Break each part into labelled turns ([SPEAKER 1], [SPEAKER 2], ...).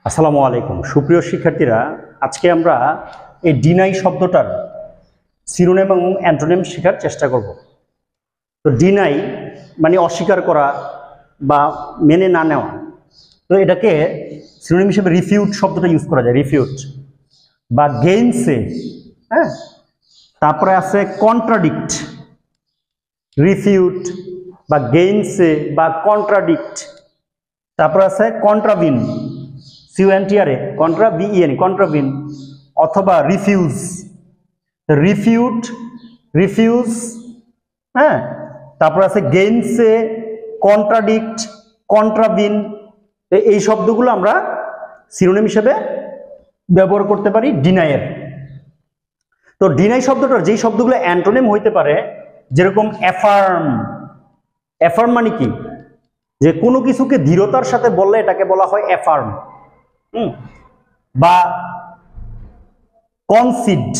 [SPEAKER 1] আসসালামু আলাইকুম সুপ্রিয় শিক্ষার্থীরা, আজকে আমরা এই ডিনাই শব্দটার সিনোনিম এবং অ্যান্টোনিম শেখার চেষ্টা করব। তো ডিনাই মানে অস্বীকার করা বা মেনে না নেওয়া। তো এটাকে সিনোনিম হিসেবে রিফিউট শব্দটা ইউজ করা যায়, রিফিউট বা গেইনসে। হ্যাঁ, তারপরে আছে কন্ট্রাডিক্ট, রিফিউট বা গেইনসে বা কন্ট্রাডিক্ট। তারপরে আছে কন্ট্রাভিন, সিউএনটিআরএ কন্ট্রা বিইএন, কন্ট্রাভিন অথবা রিফিউজ, রিফিউট, রিফিউজ। হ্যাঁ, তারপর আছে গেইনসে, কন্ট্রাডিক্ট, কন্ট্রাভিন। এই শব্দগুলো আমরা সিনোনিম হিসেবে ব্যবহার করতে পারি ডিনাইয়ের। তো ডিনাই শব্দটার যেই শব্দগুলো অ্যান্টোনিম হইতে পারে, যেরকম অ্যাফার্ম। অ্যাফার্ম মানে কি? যে কোনো কিছুকে দৃঢ়তার সাথে বললে এটাকে বলা হয় অ্যাফার্ম। বা কনসিড,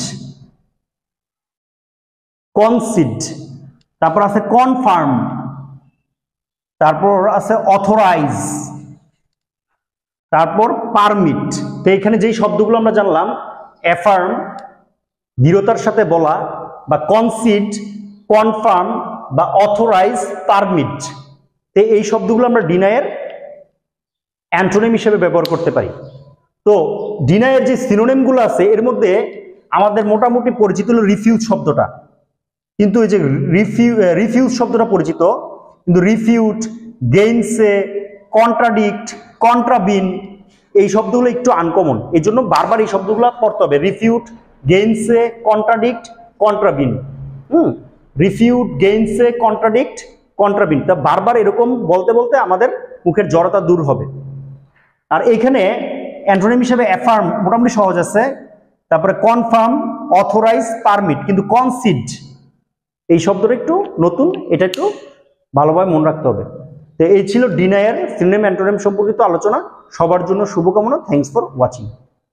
[SPEAKER 1] কনসিড। তারপর আছে কনফার্ম, তারপর আছে অথরাইজ, তারপর পারমিট। তো এখানে যেই শব্দগুলো আমরা জানলাম, অ্যাফার্ম দৃঢ়তার সাথে বলা, বা কনসিড, কনফার্ম বা অথরাইজ, পারমিট। তো এই শব্দগুলো আমরা ডিনাইয়ের অ্যান্টোনিম হিসেবে ব্যবহার করতে পারি। তো ডিনাইয়ের যে সিনোনিমগুলো আছে এর মধ্যে আমাদের মোটামুটি পরিচিত হলো রিফিউজ শব্দটা, কিন্তু এই যে রিফিউজ শব্দটা পরিচিত, কিন্তু রিফিউট, গেইনসে, কন্ট্রাডিক্ট, কন্ট্রাভিন এই শব্দগুলো একটু আনকমন। এই জন্য বারবার এই শব্দগুলো পড়তে হবে, refute, gainsay, contradict, contravene. Refute, gainsay, contradict, contravene. তা বারবার এরকম বলতে বলতে আমাদের মুখের জড়তা দূর হবে। আর এইখানে অ্যান্টোনিম হিসেবে অ্যাফার্ম মোটামুটি সহজ আছে, তারপরে কনফার্ম, অথরাইজ, পারমিট। কিন্তু কনসিড এই শব্দটা একটু নতুন, এটা একটু ভালোভাবে মনে রাখতে হবে। তো এই ছিল ডিনাইয়ের সিনোনিম অ্যান্টোনিম সম্পর্কিত আলোচনা। সবার জন্য শুভকামনা। Thanks for watching.